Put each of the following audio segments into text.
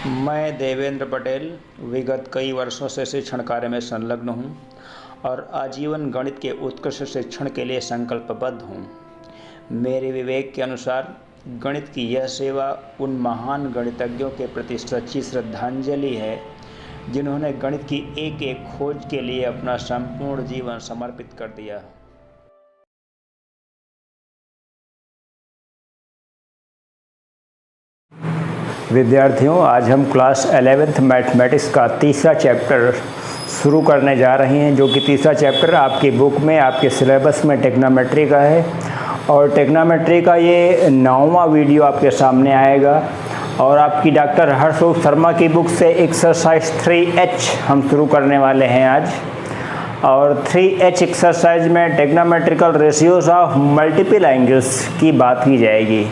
मैं देवेंद्र पटेल विगत कई वर्षों से शिक्षण कार्य में संलग्न हूँ और आजीवन गणित के उत्कृष्ट शिक्षण के लिए संकल्पबद्ध हूँ। मेरे विवेक के अनुसार गणित की यह सेवा उन महान गणितज्ञों के प्रति सच्ची श्रद्धांजलि है जिन्होंने गणित की एक एक खोज के लिए अपना संपूर्ण जीवन समर्पित कर दिया। विद्यार्थियों, आज हम क्लास 11th मैथमेटिक्स का तीसरा चैप्टर शुरू करने जा रहे हैं, जो कि तीसरा चैप्टर आपकी बुक में, आपके सिलेबस में ट्रिग्नोमेट्री का है। और ट्रिग्नोमेट्री का ये 9वां वीडियो आपके सामने आएगा और आपकी डॉक्टर हर्षरूप शर्मा की बुक से एक्सरसाइज 3H हम शुरू करने वाले हैं आज। और 3H एक्सरसाइज में trigonometrical ratios of multiple angles की बात की जाएगी।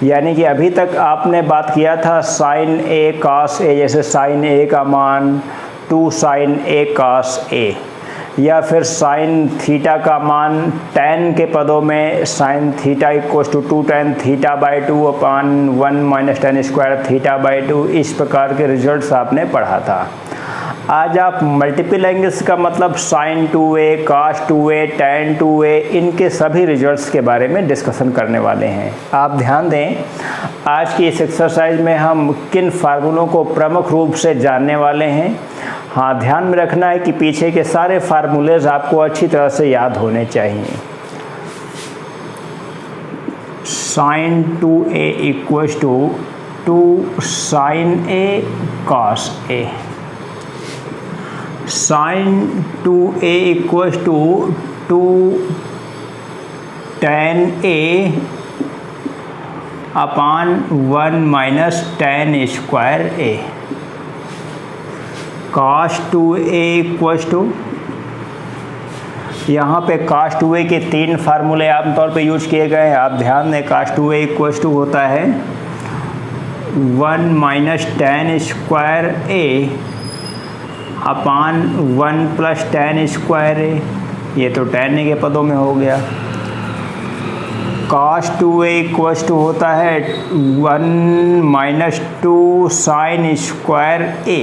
यानी कि अभी तक आपने बात किया था साइन ए कॉस ए, जैसे साइन ए का मान 2 साइन ए कॉस ए, या फिर साइन थीटा का मान tan के पदों में sine theta equals to 2 tan theta by 2 upon 1 minus tan square theta by 2। इस प्रकार के रिजल्ट्स आपने पढ़ा था। आज आप मल्टीपल एंगल्स का मतलब sign 2a, cos 2a, tan 2a, इनके सभी रिजल्ट्स के बारे में डिस्कशन करने वाले हैं। आप ध्यान दें, आज की इस एक्सरसाइज में हम किन फार्मूलों को प्रमुख रूप से जानने वाले हैं। हाँ, ध्यान में रखना है कि पीछे के सारे फार्मूलेज आपको अच्छी तरह से याद होने चाहिए। Sine 2a equals to 2 sine a cos a, sine 2a equals to 2 tan a upon 1 minus tan square a, cos 2a equals to, यहाँ पे cos 2a के 3 फार्मूले आमतौर पे यूज किए गए हैं। आप ध्यान दें, cos 2a इक्वल्स टू होता है 1 minus tan square a upon 1 plus tan square A, ये तो tan के पदों में हो गया। cos 2a इक्वल्स टू होता है 1 minus 2 sine square A,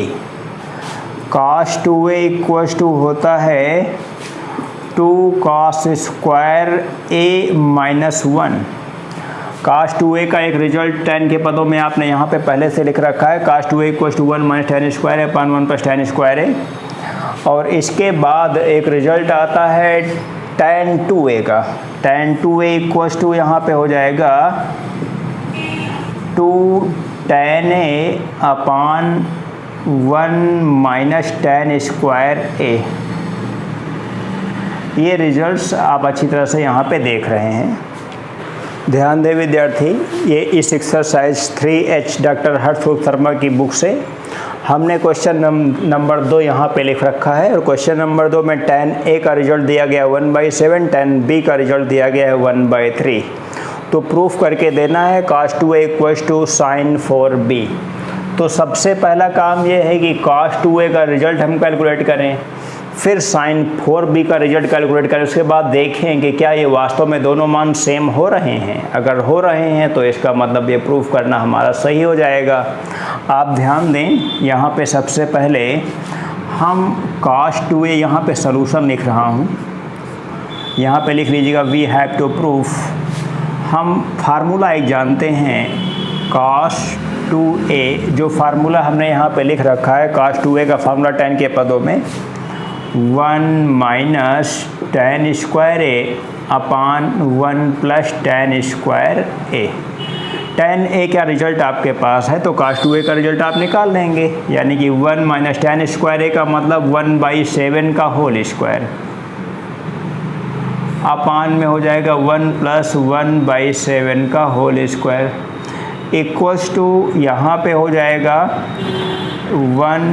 cos 2a equals to होता है 2 cos square A minus 1। cos 2a का एक रिजल्ट tan के पदों में आपने यहाँ पे पहले से लिख रखा है, cos 2a equals to 1 minus tan square A upon 1 plus tan square A. और इसके बाद एक रिजल्ट आता है tan 2a का, tan 2a इक्वल्स टू यहाँ पे हो जाएगा 2 tan a upon 1 minus tan square A. ये रिजल्ट्स आप अच्छी तरह से यहाँ पे देख रहे हैं। ध्यान दें विद्यार्थी, ये इस एक्सरसाइज 3H डॉक्टर हर्षरूप शर्मा की बुक से हमने क्वेश्चन नंबर 2 यहाँ पे लिख रखा है। और क्वेश्चन नंबर 2 में tan A का रिजल्ट दिया गया 1/7, tan B का रिजल्ट दिया गया है 1/3। तो प्रूफ करके देना है cos 2a equals to sign 4b। तो सबसे पहला काम ये है कि cos 2a का रिजल्ट हम कैलकुलेट करें, फिर साइन 4b का रिजल्ट कैलकुलेट करें। उसके बाद देखें कि क्या ये वास्तव में दोनों मान सेम हो रहे हैं। अगर हो रहे हैं तो इसका मतलब ये प्रूफ करना हमारा सही हो जाएगा। आप ध्यान दें, यहाँ पे सबसे पहले हम cos 2a यहाँ पे सॉल्यूशन लिख रहा हूँ, यहाँ पे लिख लीजिएगा वी हैव टू प्रूफ। हम फार्मूला एक जानते हैं cos 2a, जो फार्मूला हमने यहाँ पे लिख रखा है cos 2a का फार्मूला tan के पदों में 1 minus tan square A upon 1 plus tan square A. tan a का रिजल्ट आपके पास है तो cos 2a का रिजल्ट आप निकाल लेंगे, यानी कि 1 माइनस tan स्क्वायर ए का मतलब 1/7 का होल स्क्वायर अपान में हो जाएगा 1 प्लस 1/7 का होल स्क्वायर इक्वल्स टू, यहाँ पे हो जाएगा 1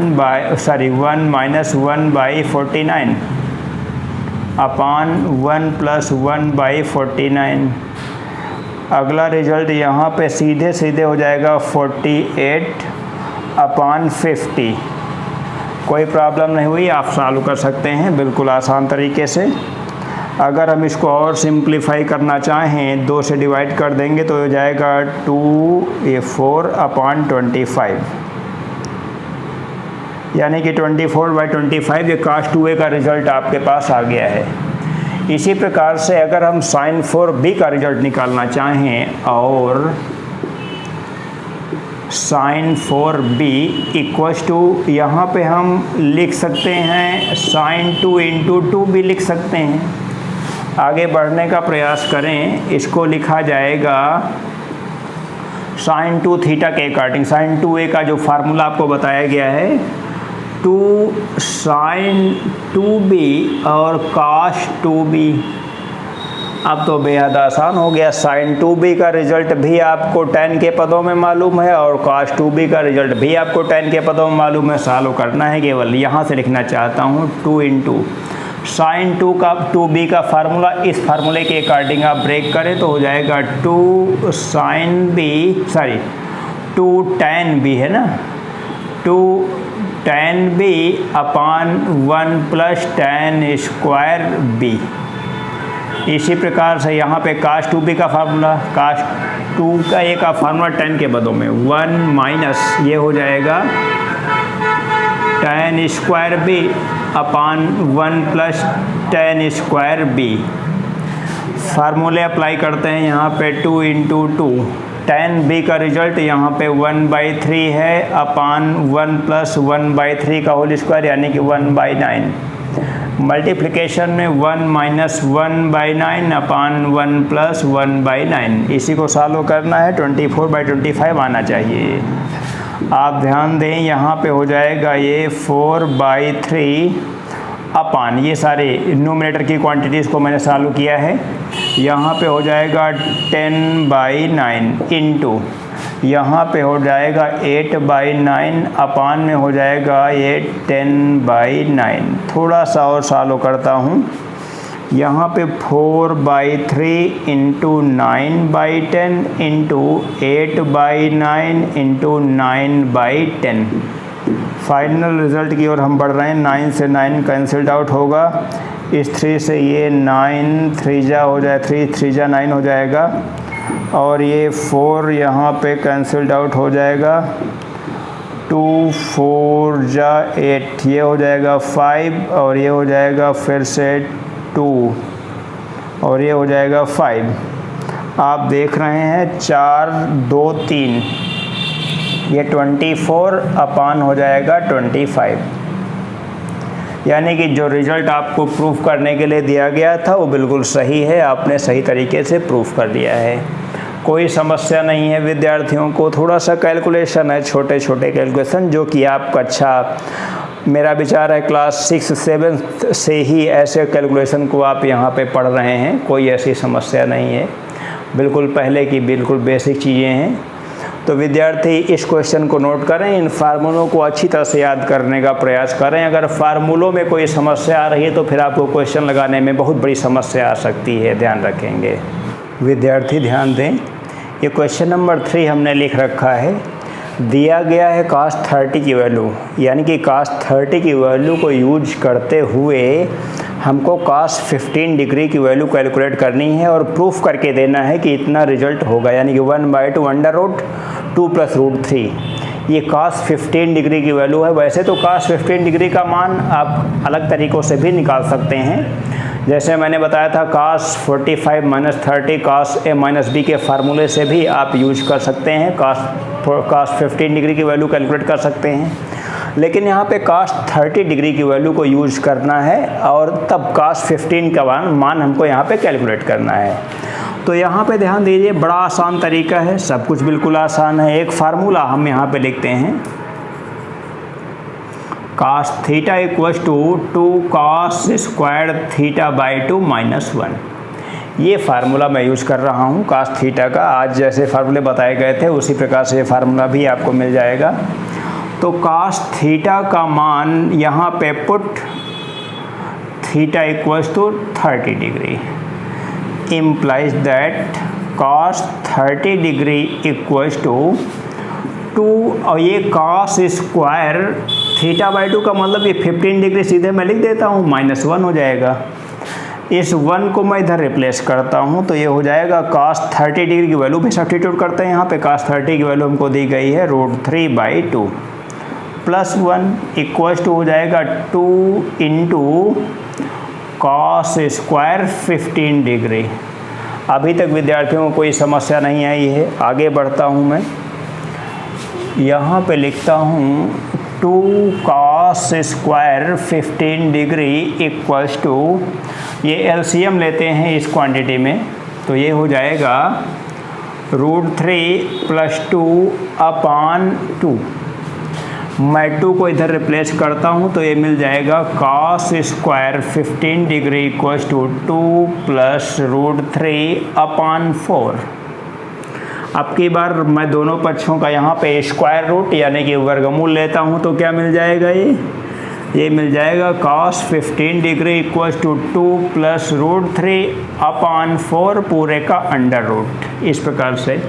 माइनस 1/49 अपान 1 प्लस 1/49। अगला रिजल्ट यहाँ पे सीधे सीधे हो जाएगा 48 अपान 50। कोई प्रॉब्लम नहीं हुई, आप सॉल्व कर सकते हैं बिल्कुल आसान तरीके से। अगर हम इसको और सिंप्लीफाई करना चाहें, 2 से डिवाइड कर देंगे तो हो जाएगा 2 ये 4/25। यानी कि 24/25 ये cos 2a का रिजल्ट आपके पास आ गया है। इसी प्रकार से अगर हम sin 4b का रिजल्ट निकालना चाहें और sin 4b इक्वल्स टू, यहाँ पे हम लिख सकते हैं sin 2 × 2 भी लिख सकते हैं। आगे बढ़ने का प्रयास करें, इसको लिखा जाएगा sin 2 थीटा के अकॉर्डिंग। sin 2a का जो फार्मूला आपको बताया गया है 2 sin 2b और cos 2b। अब तो बेहद आसान हो गया। sin 2b का रिजल्ट भी आपको tan के पदों में मालूम है और cos 2b का रिजल्ट भी आपको tan के पदों में मालूम है। सॉल्व करना है, केवल यहाँ से लिखना चाहता हूँ 2 × sin 2b का फार्मूला, इस फार्मूले के अकॉर्डिंग आप ब्रेक करें तो हो जाएगा 2 tan b है ना, 2 tan b अपान 1 + tan स्क्वायर b। इसी प्रकार से यहाँ पे cos 2b का फार्मूला, cos 2a का फार्मूला tan के पदों में 1 माइनस ये हो जाएगा tan स्क्वायर b अपान 1 + tan स्क्वायर b। फार्मूले अप्लाई करते हैं यहाँ पे 2 × 2, tan b का रिजल्ट यहाँ पे 1/3 है अपान 1 + 1/3 का होल स्क्वायर यानी कि 1/9। मल्टीप्लिकेशन में 1 - 1/9 अपान 1 + 1/9। इसी को सॉल्व करना है, 24/25 आना चाहिए। आप ध्यान दें, यहाँ पे हो जाएगा ये 4/3 अपान, ये सारे न्यूमरेटर की क्वांटिटीज़ को मैंने सॉल्व किया है। यहाँ पे हो जाएगा 10/9 इंटू, यहाँ पे हो जाएगा 8/9 अपान में हो जाएगा ये 10/9। थोड़ा सा और सॉल्व करता हूँ, यहाँ पे 4/3 into 9/10 into 8/9 into 9/10। Final result की ओर हम बढ़ रहे हैं। 9 से 9 कैंसिल्ड आउट होगा, इस 3 से ये 9 3 जा हो जाए, 3 3 जा 9 हो जाएगा और ये 4 यहाँ पे कैंसिल्ड आउट हो जाएगा, 2 4 जा 8 ये हो जाएगा 5 और ये हो जाएगा फिर से 2 और ये हो जाएगा 5। आप देख रहे हैं 4 2 3, ये 24 अपान हो जाएगा 25। यानी कि जो रिज़ल्ट आपको प्रूफ करने के लिए दिया गया था वो बिल्कुल सही है, आपने सही तरीके से प्रूफ कर दिया है। कोई समस्या नहीं है विद्यार्थियों को, थोड़ा सा कैलकुलेशन है, छोटे छोटे कैलकुलेशन, जो कि आपका अच्छा, मेरा विचार है क्लास 6 7 से ही ऐसे कैलकुलेशन को आप यहाँ पे पढ़ रहे हैं। कोई ऐसी समस्या नहीं है, बिल्कुल पहले की बिल्कुल बेसिक चीज़ें हैं। तो विद्यार्थी इस क्वेश्चन को नोट करें, इन फार्मूलों को अच्छी तरह से याद करने का प्रयास करें। अगर फार्मूलों में कोई समस्या आ रही है तो फिर आपको क्वेश्चन लगाने में बहुत बड़ी समस्या आ सकती है, ध्यान रखेंगे। विद्यार्थी ध्यान दें, ये क्वेश्चन नंबर 3 हमने लिख रखा है। दिया गया है cos 30 की वैल्यू, यानी कि cos 30 की वैल्यू को यूज करते हुए हमको cos 15 डिग्री की वैल्यू कैलकुलेट करनी है और प्रूफ करके देना है कि इतना रिजल्ट होगा, यानी कि 1/2 √2 + √3। ये cos 15 डिग्री की वैल्यू है। वैसे तो cos 15 डिग्री का मान आप अलग तरीक़ों से भी निकाल सकते हैं, जैसे मैंने बताया था cos 45 - 30 cos a - b के फार्मूले से भी आप यूज कर सकते हैं, cos 15 डिग्री की वैल्यू कैलकुलेट कर सकते हैं। लेकिन यहाँ पे cos 30 डिग्री की वैल्यू को यूज करना है और तब cos 15 का मान हमको यहाँ पे कैलकुलेट करना है। तो यहाँ पे ध्यान दीजिए, बड़ा आसान तरीका है, सब कुछ बिल्कुल आसान है। एक फार्मूला हम यहाँ पे लिखते हैं, cos theta equals to 2 cos square θ/2 - 1। ये फार्मूला मैं यूज़ कर रहा हूँ cos थीटा का। आज जैसे फार्मूले बताए गए थे उसी प्रकार से ये फार्मूला भी आपको मिल जाएगा। तो cos थीटा का मान यहाँ पे put theta equals to 30 degree, implies that cos 30 degree equals to 2, और ये cos स्क्वायर θ/2 का मतलब ये 15 डिग्री सीधे मैं लिख देता हूँ, -1 हो जाएगा। इस 1 को मैं इधर रिप्लेस करता हूँ तो ये हो जाएगा cos 30 डिग्री की वैल्यू भी सब्स्टिट्यूट करते हैं यहाँ पे। cos 30 की वैल्यू हमको दी गई है √3/2 प्लस 1 इक्वल्स टू हो जाएगा 2 इंटू कॉस स्क्वायर 15 डिग्री। अभी तक विद्यार्थियों को कोई समस्या नहीं आई है। आगे बढ़ता हूँ मैं, यहाँ पे लिखता हूँ 2 cos square 15 degree equals to, ये एलसीएम लेते हैं इस क्वांटिटी में, तो ये हो जाएगा √3 + 2 अपान 2। मैं 2 को इधर रिप्लेस करता हूँ तो ये मिल जाएगा cos square 15 degree equals to 2 + √3 upon 4। अब की बार मैं दोनों पक्षों का यहाँ पे स्क्वायर रूट यानी कि वर्गमूल लेता हूँ तो क्या मिल जाएगा, ये मिल जाएगा cos 15 degree equals to 2 + √3 upon 4 पूरे का अंडर रूट। इस प्रकार से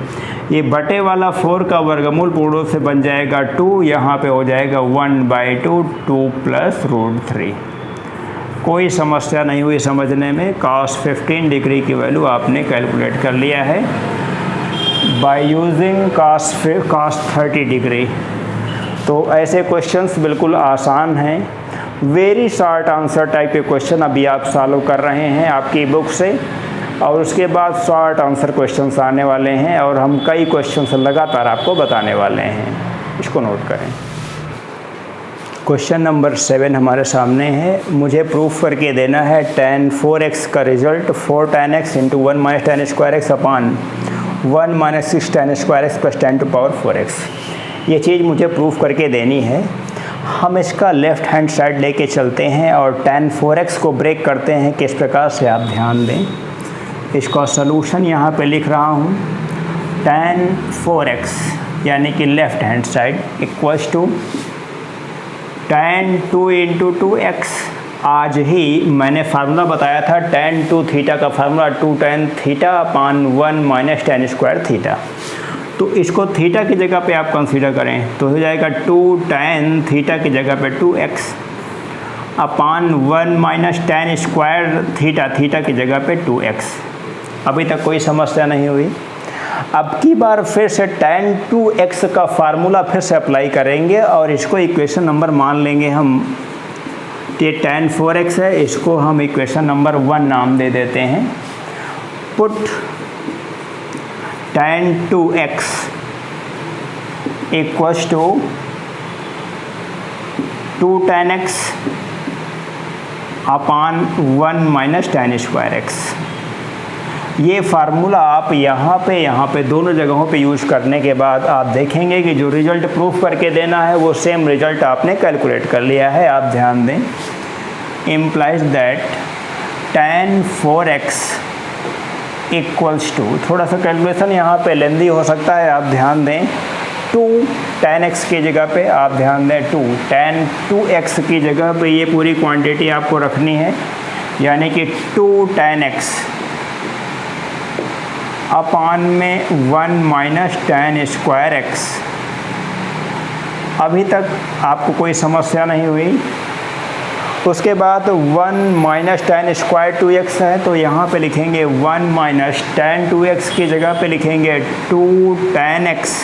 ये बटे वाला 4 का वर्गमूल पूर्ण रूप से बन जाएगा 2, यहाँ पे हो जाएगा 1/2 2 + √3। कोई समस्या नहीं हुई समझने में। कॉस 15 डिग्री की वैल्यू आपने कैलकुलेट कर लिया है बाय यूजिंग कॉस 30 डिग्री। तो ऐसे क्वेश्चंस बिल्कुल आसान हैं। वेरी शॉर्ट आंसर टाइप के क्वेश्चन अभी आप सॉल्व कर रहे हैं आपकी बुक से, और उसके बाद शॉर्ट आंसर क्वेश्चंस आने वाले हैं और हम कई क्वेश्चंस लगातार आपको बताने वाले हैं। इसको नोट करें। क्वेश्चन नंबर 7 हमारे सामने है। मुझे प्रूफ करके देना है tan 4x का result 4 tan x × 1 - tan square x upon 1 - 6 tan square x + 10⁴x। ये चीज़ मुझे प्रूफ करके देनी है। हम इसका लेफ़्ट हैंड साइड लेके चलते हैं और tan 4x को ब्रेक करते हैं। किस प्रकार से आप ध्यान दें। इसका सलूशन यहाँ पे लिख रहा हूँ। tan 4x यानी कि left hand side equals to tan 2 × 2x। आज ही मैंने फार्मूला बताया था tan 2 थीटा का formula 2 tan theta upon 1 - tan square theta. तो इसको थीटा की जगह पे आप कंसीडर करें तो हो जाएगा 2 tan थीटा की जगह पे 2x अपान 1 - tan स्क्वायर थीटा की जगह पे 2x। अभी तक कोई समस्या नहीं हुई। अब की बार फिर से tan 2x का फार्मूला फिर से अप्लाई करेंगे और इसको इक्वेशन नंबर मान लेंगे हम। ये tan 4x है, इसको हम इक्वेशन नंबर 1 नाम दे देते हैं। Put tan 2x equals to 2 tan x upon 1 - tan square x। ये फार्मूला आप यहाँ पे दोनों जगहों पे यूज करने के बाद आप देखेंगे कि जो रिजल्ट प्रूफ करके देना है वो सेम रिजल्ट आपने कैलकुलेट कर लिया है। आप ध्यान दें, implies that tan 4x equals to, थोड़ा सा कैलकुलेशन यहाँ पे लेंदी हो सकता है, आप ध्यान दें। 2 tan x की जगह पे आप ध्यान दें 2 tan 2x की जगह पे ये पूरी क्वांटिटी आपको रखनी है, यानी कि 2 tan x अपान में 1 - tan स्क्वायर x। अभी तक आपको कोई समस्या नहीं हुई। उसके बाद 1 - tan स्क्वायर 2x है तो यहाँ पे लिखेंगे 1 - tan 2x की जगह पे लिखेंगे 2 tan x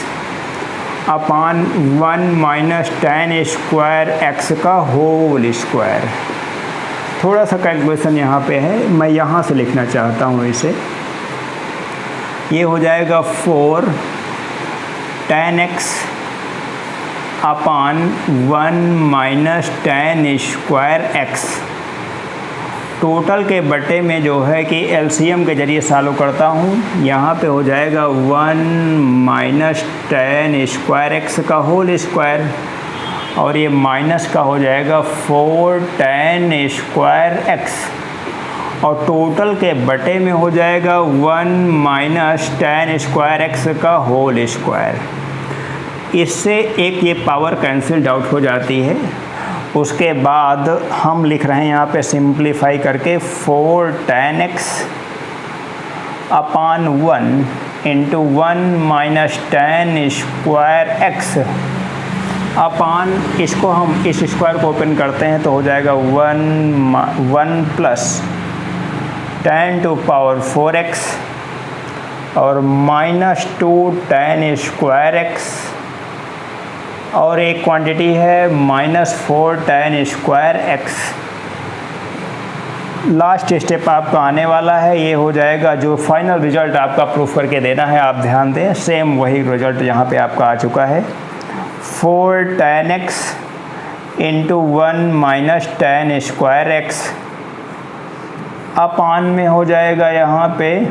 upon 1 - tan square x का होल स्क्वायर। थोड़ा सा कैलकुलेशन यहाँ पे है, मैं यहाँ से लिखना चाहता हूँ इसे। ये हो जाएगा 4 tan x upon 1 - tan square x। Total के बटे में जो है कि एलसीएम के जरिए सॉल्व करता हूँ। यहाँ पे हो जाएगा 1 - tan स्क्वायर x का होल स्क्वायर और ये माइनस का हो जाएगा 4 tan स्क्वायर x और टोटल के बटे में हो जाएगा 1 - tan स्क्वायर x का होल स्क्वायर। इससे एक ये पावर कैंसिल आउट हो जाती है। उसके बाद हम लिख रहे हैं यहाँ पे सिंप्लीफाई करके 4 tan x upon 1 × 1 - tan square x अपान, इसको हम इस स्क्वायर को ओपन करते हैं तो हो जाएगा 1 + tan to power 4x और -2 tan स्क्वायर x और एक क्वांटिटी है -4 tan square x। Last step आपका आने वाला है, ये हो जाएगा जो फाइनल रिजल्ट आपका प्रूफ करके देना है। आप ध्यान दें, सेम वही रिजल्ट यहाँ पे आपका आ चुका है। 4 tan x into 1 - tan square x अपान में हो जाएगा यहाँ पे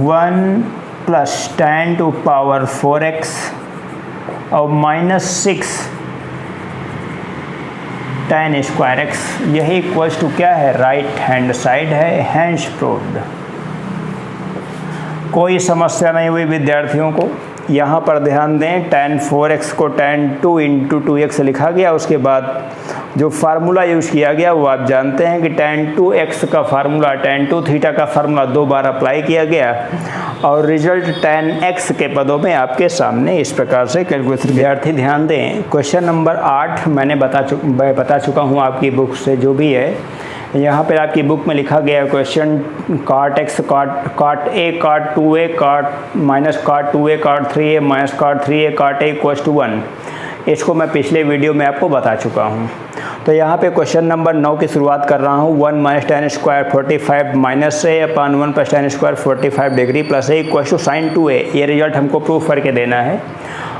1 + tan टू पावर 4x और -6 tan स्क्वायर x। यही इक्वल्स टू क्या है, राइट हैंड साइड है, हैंस प्रूव्ड। कोई समस्या नहीं हुई विद्यार्थियों को। यहाँ पर ध्यान दें, tan 4x को tan 2 इंटू 2x लिखा गया। उसके बाद जो फार्मूला यूज़ किया गया वो आप जानते हैं कि tan 2x का फार्मूला tan 2 थीटा का फार्मूला 2 बार अप्लाई किया गया और रिजल्ट tan x के पदों में आपके सामने इस प्रकार से कैलकुलेशन। विद्यार्थी ध्यान दें, क्वेश्चन नंबर 8 मैंने बता चुका हूँ आपकी बुक से जो भी है। यहाँ पर आपकी बुक में लिखा गया question cot x cot a cot 2a cot -cot 2a cot 3a -cot 3a cot a = 1। इसको मैं पिछले वीडियो में आपको बता चुका हूँ। तो यहाँ पे क्वेश्चन नंबर 9 की शुरुआत कर रहा हूँ। 1 - tan square 45 -a upon 1 + tan square 45 degree plus a = sin 2a। ये रिजल्ट हमको प्रूफ करके देना है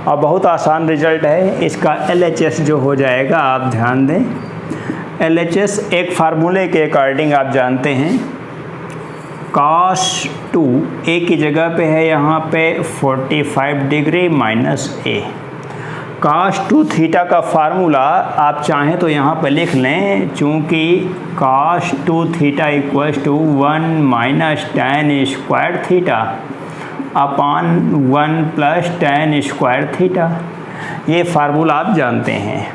और बहुत आसान रिजल्ट है। इसका LHS जो हो जाएगा, आप ध्यान दें, LHS एक फार्मूले के अकॉर्डिंग आप जानते हैं cos 2 a की जगह पे है यहाँ पे 45 डिग्री -a। cos 2 थीटा का फार्मूला आप चाहें तो यहाँ पर लिख लें, चूँकि cos 2 theta = 1 - tan square theta upon 1 + tan square theta. ये फार्मूला आप जानते हैं।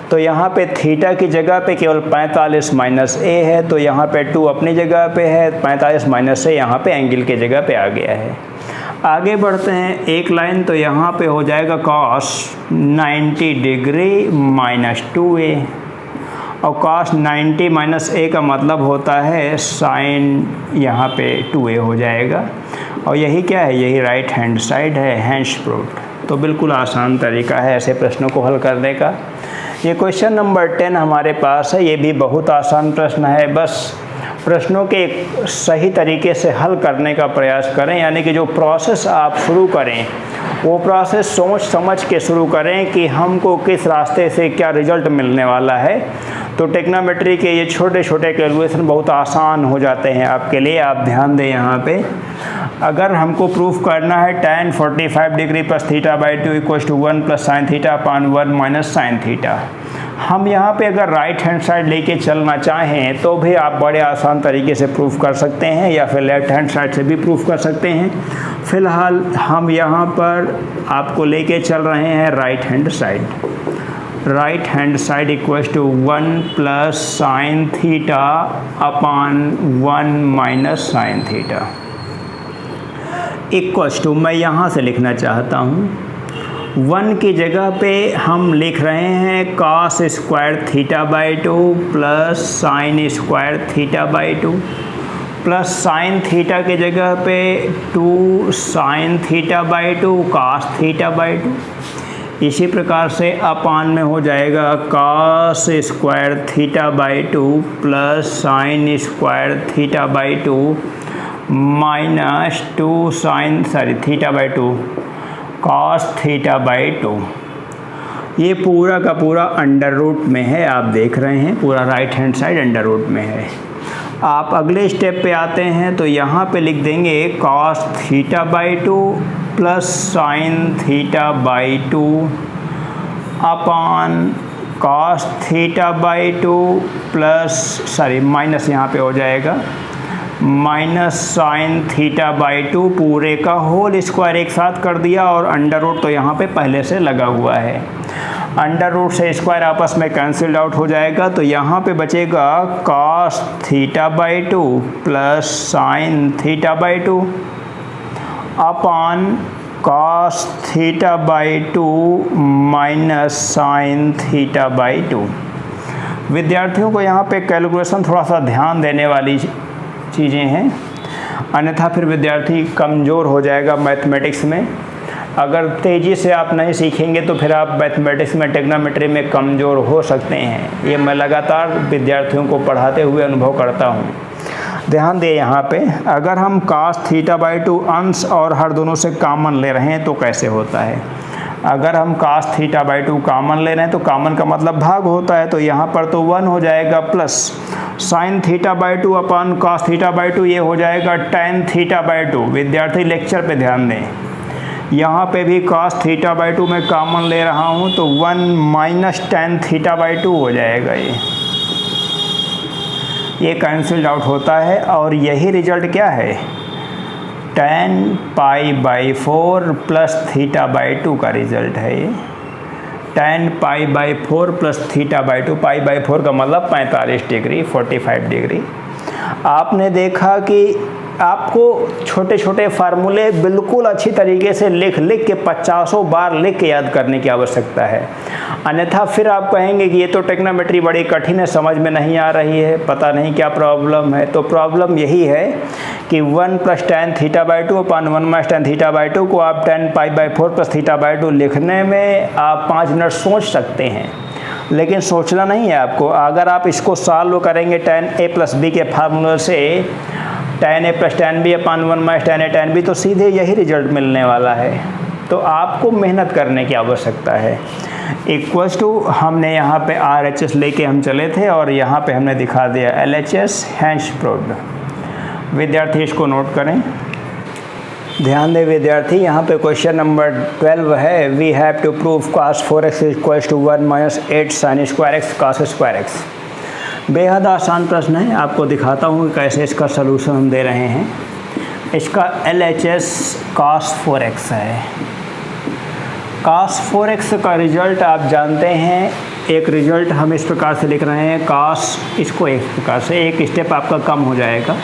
तो यहाँ पे थीटा की जगह पे केवल 45 -a है, तो यहाँ पे 2 अपनी जगह पे है, 45 - a यहाँ पे एंगल के जगह पे आ गया है। आगे बढ़ते हैं एक लाइन, तो यहाँ पे हो जाएगा cos 90 डिग्री -2a और cos 90 - a का मतलब होता है sin यहाँ पे 2a हो जाएगा। और यही क्या है, यही राइट हैंड साइड है, हैंस प्रूव्ड। तो बिल्कुल आसान तरीका है ऐसे प्रश्नों को हल करने का। ये क्वेश्चन नंबर 10 हमारे पास है। ये भी बहुत आसान प्रश्न है। बस प्रश्नों के सही तरीके से हल करने का प्रयास करें, यानी कि जो प्रोसेस आप शुरू करें वो प्रोसेस सोच समझ के शुरू करें कि हमको किस रास्ते से क्या रिजल्ट मिलने वाला है। तो टेक्नोमेट्री के ये छोटे छोटे कैलकुलेशन बहुत आसान हो जाते हैं आपके लिए। आप ध्यान दें, यहाँ पे अगर हमको प्रूफ करना है tan 45 डिग्री + θ/2 = 1 + sin θ अपान 1 - sin θ। हम यहाँ पे अगर राइट हैंड साइड लेके चलना चाहें तो भी आप बड़े आसान तरीके से प्रूफ कर सकते हैं, या फिर लेफ्ट हैंड साइड से भी प्रूफ कर सकते हैं। फ़िलहाल हम यहाँ पर आपको लेके चल रहे हैं right hand side. Right hand side = 1 + sin θ अपान 1 - sin θ = मैं यहाँ से लिखना चाहता हूँ 1 की जगह पे हम लिख रहे हैं cos square θ/2 + sin square θ/2 plus sin θ की जगह पे 2 sin θ/2 cos θ/2। इसी प्रकार से अपान में हो जाएगा cos square θ/2 + sin square θ/2 -2 sin θ/2 cos θ/2। ये पूरा का पूरा अंडर रूट में है, आप देख रहे हैं पूरा right hand side under root में है। आप अगले स्टेप पे आते हैं तो यहाँ पे लिख देंगे cos θ/2 + sin θ/2 अपान cos θ/2 माइनस यहाँ पे हो जाएगा -sin θ/2 पूरे का होल स्क्वायर एक साथ कर दिया, और अंडर रूट तो यहाँ पे पहले से लगा हुआ है। अंडर रूट से स्क्वायर आपस में कैंसिल्ड आउट हो जाएगा, तो यहाँ पे बचेगा cos θ/2 + sin θ/2 अपान cos θ/2 -sin θ/2। विद्यार्थियों को यहाँ पे कैलकुलेशन थोड़ा सा ध्यान देने वाली चीज़ें हैं, अन्यथा फिर विद्यार्थी कमज़ोर हो जाएगा मैथमेटिक्स में। अगर तेज़ी से आप नहीं सीखेंगे तो फिर आप मैथमेटिक्स में ट्रिग्नोमेट्री में कमज़ोर हो सकते हैं। ये मैं लगातार विद्यार्थियों को पढ़ाते हुए अनुभव करता हूँ। ध्यान दें यहाँ पे, अगर हम cos θ/2 अंश और हर दोनों से कॉमन ले रहे हैं तो कैसे होता है। अगर हम cos θ/2 कॉमन ले रहे हैं तो कॉमन का मतलब भाग होता है, तो यहाँ पर तो 1 हो जाएगा प्लस sin θ/2 अपॉन cos θ/2 ये हो जाएगा tan θ/2। विद्यार्थी लेक्चर पे ध्यान दें, यहाँ पे भी cos θ/2 में कॉमन ले रहा हूँ तो 1 माइनस tan θ/2 हो जाएगा। ये कैंसिल्ड आउट होता है और यही रिजल्ट क्या है, tan π/4 प्लस θ/2 का रिजल्ट है। ये tan π/4 प्लस θ/2, π/4 का मतलब 45 डिग्री, 45 डिग्री। आपने देखा कि आपको छोटे छोटे फार्मूले बिल्कुल अच्छी तरीके से लिख के 50 बार लिख के याद करने की आवश्यकता है, अन्यथा फिर आप कहेंगे कि ये तो ट्रिग्नोमेट्री बड़ी कठिन है, समझ में नहीं आ रही है, पता नहीं क्या प्रॉब्लम है। तो प्रॉब्लम यही है कि 1 plus tan θ/2 upon 1 minus tan θ/2 को आप tan π/4 प्लस θ/2 लिखने में आप 5 मिनट सोच सकते हैं, लेकिन सोचना नहीं है आपको। अगर आप इसको सॉल्व करेंगे tan a प्लस b के फार्मूले से, tan a plus tan b upon 1 minus tan a tan b, तो सीधे यही रिजल्ट मिलने वाला है। तो आपको मेहनत करने की आवश्यकता है। इक्वल्स टू हमने यहाँ पे RHS लेके हम चले थे और यहाँ पे हमने दिखा दिया LHS हैंश प्रूव्ड। विद्यार्थी इसको नोट करें, ध्यान दें विद्यार्थी। यहाँ पे क्वेश्चन नंबर 12 है, we have to prove cos 4x equals to 1 minus 8 sin square x cos square x। बेहद आसान प्रश्न है, आपको दिखाता हूँ कि कैसे इसका सलूशन हम दे रहे हैं। इसका LHS cos 4x है। cos 4x का रिजल्ट आप जानते हैं, एक रिजल्ट हम इस प्रकार से लिख रहे हैं, cos, इसको एक प्रकार से एक स्टेप आपका कम हो जाएगा,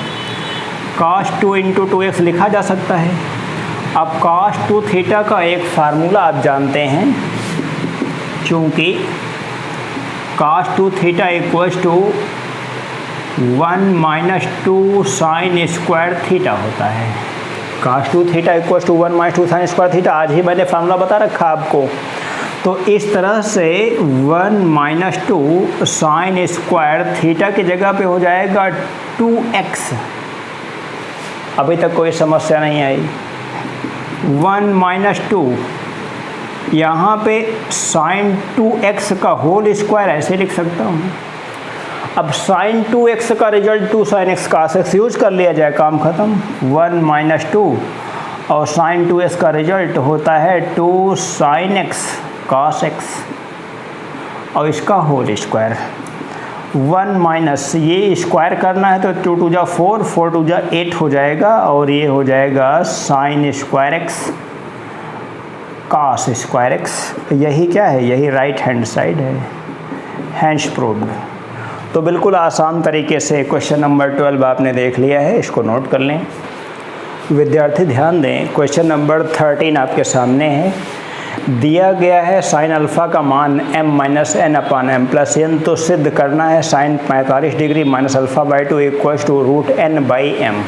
cos 2 इंटू 2x लिखा जा सकता है। अब cos 2 थीटा का एक फार्मूला आप जानते हैं, चूँकि cos 2 theta equals to 1 minus 2 sine square theta होता है। cos 2 theta equals to 1 minus 2 sine square theta, आज ही मैंने फार्मूला बता रखा आपको। तो इस तरह से 1 माइनस 2 साइन स्क्वायर थीटा की जगह पे हो जाएगा 2x। अभी तक कोई समस्या नहीं आई। 1 माइनस 2, यहाँ पे साइन 2x का होल स्क्वायर ऐसे लिख सकता हूँ। अब साइन 2x का result 2 sine x cos x use कर लिया जाए, काम खत्म। 1 माइनस 2 और साइन 2x का रिजल्ट होता है 2 साइन x cos x और इसका होल स्क्वायर। 1 माइनस, ये स्क्वायर करना है तो 2 2 जा 4, 4 2 जा 8 हो जाएगा और ये हो जाएगा sine square x cos square x। यही क्या है, यही राइट हैंड साइड है, हैंश प्रूव्ड। तो बिल्कुल आसान तरीके से क्वेश्चन नंबर 12 आपने देख लिया है, इसको नोट कर लें। विद्यार्थी ध्यान दें, क्वेश्चन नंबर 13 आपके सामने है। दिया गया है साइन अल्फ़ा का मान m minus N upon M plus N, तो सिद्ध करना है sine 45 degree minus alpha equals to √n/m।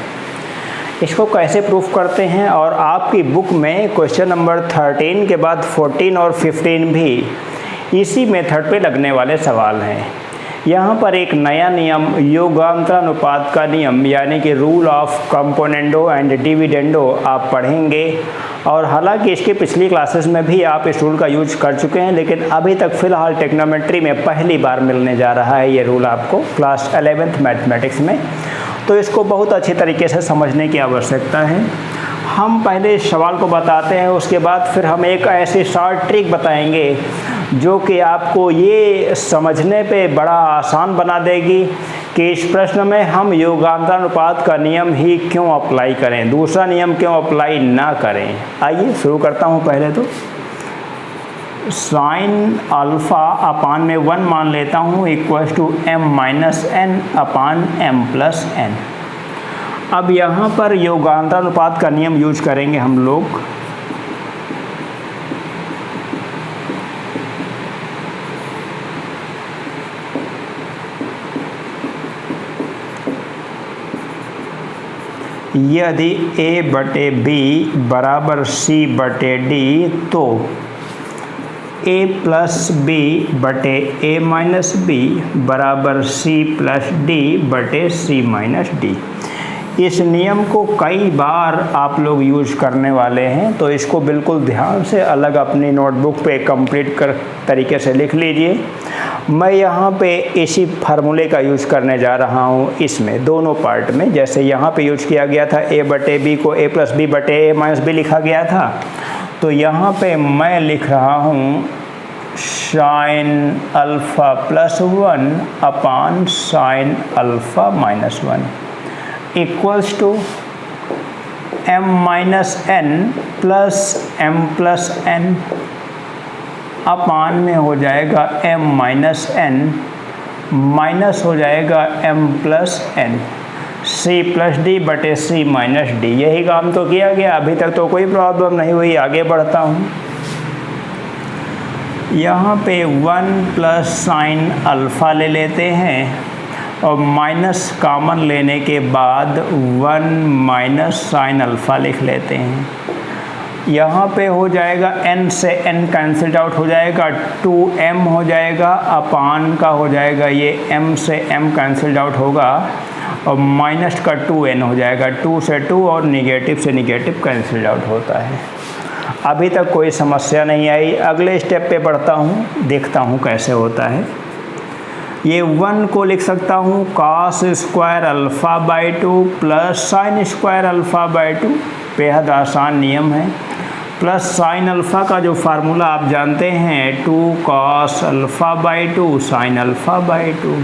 इसको कैसे प्रूफ करते हैं, और आपकी बुक में क्वेश्चन नंबर 13 के बाद 14 और 15 भी इसी मेथड पे लगने वाले सवाल हैं। यहाँ पर एक नया नियम योगांतरानुपात का नियम यानी कि rule of componendo and dividendo आप पढ़ेंगे, और हालांकि इसके पिछली क्लासेस में भी आप इस रूल का यूज कर चुके हैं, लेकिन अभी तक फ़िलहाल ट्रिग्नोमेट्री में पहली बार मिलने जा रहा है ये रूल आपको क्लास 11th मैथमेटिक्स में। तो इसको बहुत अच्छी तरीके से समझने की आवश्यकता है। हम पहले इस सवाल को बताते हैं, उसके बाद फिर हम एक ऐसी शॉर्ट ट्रिक बताएंगे जो कि आपको ये समझने पे बड़ा आसान बना देगी कि इस प्रश्न में हम योगांतरानुपात का नियम ही क्यों अप्लाई करें, दूसरा नियम क्यों अप्लाई ना करें। आइए शुरू करता हूँ। पहले तो साइन अल्फ़ा अपान में 1 मान लेता हूँ equals to m minus N upon m plus N. अब यहाँ पर योगांतरानुपात का नियम यूज करेंगे हम लोग। यदि ए बटे बी बराबर सी बटे डी तो ए प्लस बी बटे ए माइनस बी बराबर सी प्लस डी बटे सी माइनस डी। इस नियम को कई बार आप लोग यूज करने वाले हैं, तो इसको बिल्कुल ध्यान से अलग अपनी नोटबुक पे कंप्लीट कर तरीके से लिख लीजिए। मैं यहाँ पे इसी फार्मूले का यूज करने जा रहा हूँ इसमें दोनों पार्ट में। जैसे यहाँ पे यूज किया गया था ए बटे बी को ए प्लस बी बटे ए माइनस बी लिखा गया था, तो यहाँ पे मैं लिख रहा हूँ sine alpha plus 1 upon sine alpha minus 1 equals to m minus N plus m plus N upon में हो जाएगा m माइनस एन माइनस हो जाएगा m plus N c plus D बटे c माइनस डी। यही काम तो किया गया, अभी तक तो कोई प्रॉब्लम नहीं हुई। आगे बढ़ता हूँ। यहाँ पे 1 प्लस साइन अल्फ़ा ले लेते हैं और माइनस कॉमन लेने के बाद 1 माइनस साइन अल्फ़ा लिख लेते हैं। यहाँ पे हो जाएगा n से n कैंसिल आउट हो जाएगा, 2m हो जाएगा, अपान का हो जाएगा ये m से m कैंसिल आउट होगा और माइनस का 2n हो जाएगा, 2 से 2 और निगेटिव से निगेटिव कैंसिल आउट होता है। अभी तक कोई समस्या नहीं आई। अगले स्टेप पे बढ़ता हूँ, देखता हूँ कैसे होता है। ये 1 को लिख सकता हूँ cos square alpha by 2 plus sine square alpha by 2, बेहद आसान नियम है। प्लस साइन अल्फ़ा का जो फार्मूला आप जानते हैं 2 cos alpha by 2 sign alpha by 2।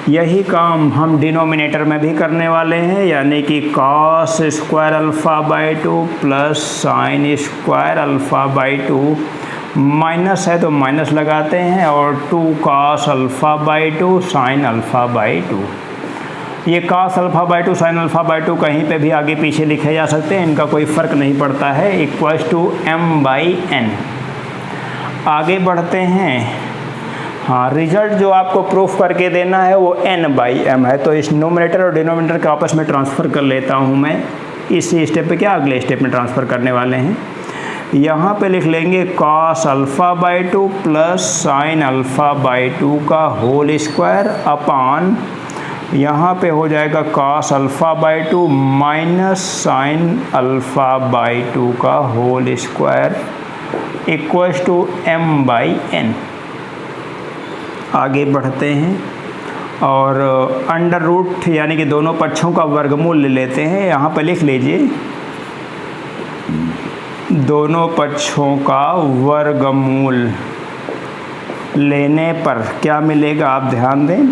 यही काम हम डिनोमिनेटर में भी करने वाले हैं, यानी कि cos square alpha by 2 plus sine square alpha by 2, minus है तो माइनस लगाते हैं और 2 cos alpha by 2 sign alpha by 2। ये cos alpha by 2 sign alpha by 2 कहीं पे भी आगे पीछे लिखे जा सकते हैं, इनका कोई फ़र्क नहीं पड़ता है। Equals to m by n। आगे बढ़ते हैं। हाँ, रिजल्ट जो आपको प्रूफ करके देना है वो n बाई m है, तो इस नोमिनेटर और डिनोमिनेटर के आपस में ट्रांसफ़र कर लेता हूँ मैं। इसी स्टेप पे क्या अगले स्टेप में ट्रांसफ़र करने वाले हैं। यहाँ पे लिख लेंगे cos alpha by 2 plus sign alpha by 2 का होल स्क्वायर अपान यहाँ पे हो जाएगा cos alpha by 2 minus sine alpha by 2 का whole square equals to m by n। आगे बढ़ते हैं और अंडर रूट यानी कि दोनों पक्षों का वर्गमूल ले लेते हैं। यहाँ पे लिख लीजिए दोनों पक्षों का वर्गमूल लेने पर क्या मिलेगा, आप ध्यान दें।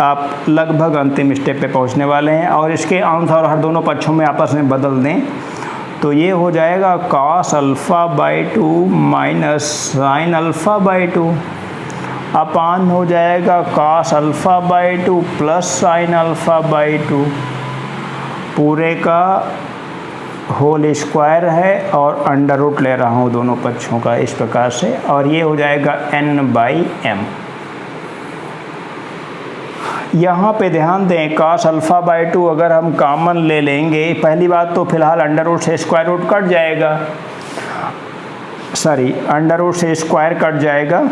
आप लगभग अंतिम स्टेप पे पहुँचने वाले हैं और इसके अंश और हर दोनों पक्षों में आपस में बदल दें तो ये हो जाएगा cos alpha by 2 minus sine alpha by 2 अपान हो जाएगा cos alpha by 2 plus sign alpha by 2, पूरे का होल स्क्वायर है और अंडर रूट ले रहा हूँ दोनों पक्षों का इस प्रकार से, और ये हो जाएगा n बाई m। यहाँ पे ध्यान दें cos अल्फ़ा बाई 2 अगर हम कॉमन ले लेंगे, पहली बात तो फिलहाल अंडर रूट से स्क्वायर रूट कट जाएगा, सॉरी अंडर रूट से स्क्वायर कट जाएगा,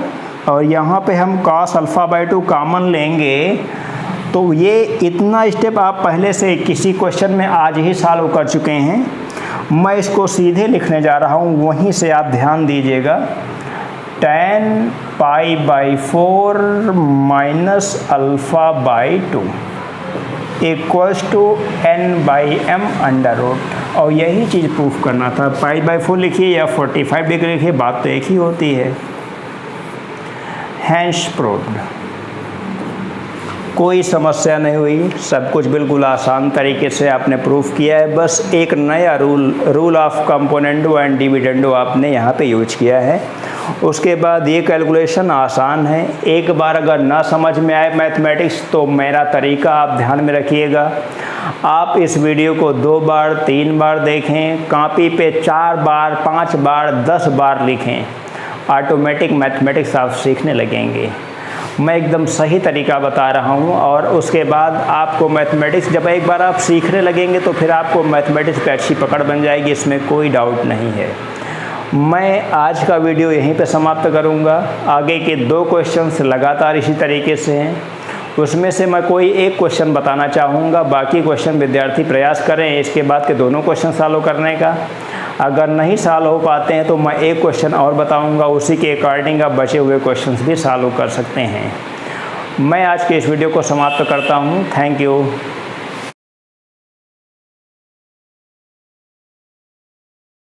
और यहाँ पे हम cos अल्फ़ा बाई 2 कॉमन लेंगे तो ये इतना स्टेप आप पहले से किसी क्वेश्चन में आज ही सॉल्व कर चुके हैं। मैं इसको सीधे लिखने जा रहा हूँ, वहीं से आप ध्यान दीजिएगा। tan pi by 4 minus alpha by 2 equals to n by m under root, और यही चीज़ प्रूफ करना था। पाई बाई 4 लिखिए या 45 डिग्री लिखिए, बात तो एक ही होती है। हैंस प्रूव्ड, कोई समस्या नहीं हुई, सब कुछ बिल्कुल आसान तरीके से आपने प्रूफ किया है। बस एक नया rule of componendo and dividendo आपने यहाँ पे यूज किया है। उसके बाद ये कैलकुलेशन आसान है। एक बार अगर ना समझ में आए मैथमेटिक्स तो मेरा तरीका आप ध्यान में रखिएगा। आप इस वीडियो को 2 बार 3 बार देखें, कॉपी पे 4 बार 5 बार 10 बार लिखें, ऑटोमेटिक मैथमेटिक्स आप सीखने लगेंगे। मैं एकदम सही तरीका बता रहा हूँ। और उसके बाद आपको मैथमेटिक्स जब एक बार आप सीखने लगेंगे तो फिर आपको मैथमेटिक्स पे अच्छी पकड़ बन जाएगी, इसमें कोई डाउट नहीं है। मैं आज का वीडियो यहीं पे समाप्त करूँगा। आगे के 2 क्वेश्चंस लगातार इसी तरीके से हैं, उसमें से मैं कोई एक क्वेश्चन बताना चाहूँगा, बाकी क्वेश्चन विद्यार्थी प्रयास करें इसके बाद के दोनों क्वेश्चन सॉल्व करने का। अगर नहीं सॉल्व हो पाते हैं तो मैं एक क्वेश्चन और बताऊँगा, उसी के अकॉर्डिंग आप बचे हुए क्वेश्चंस भी सॉल्व कर सकते हैं। मैं आज के इस वीडियो को समाप्त करता हूँ। Thank you.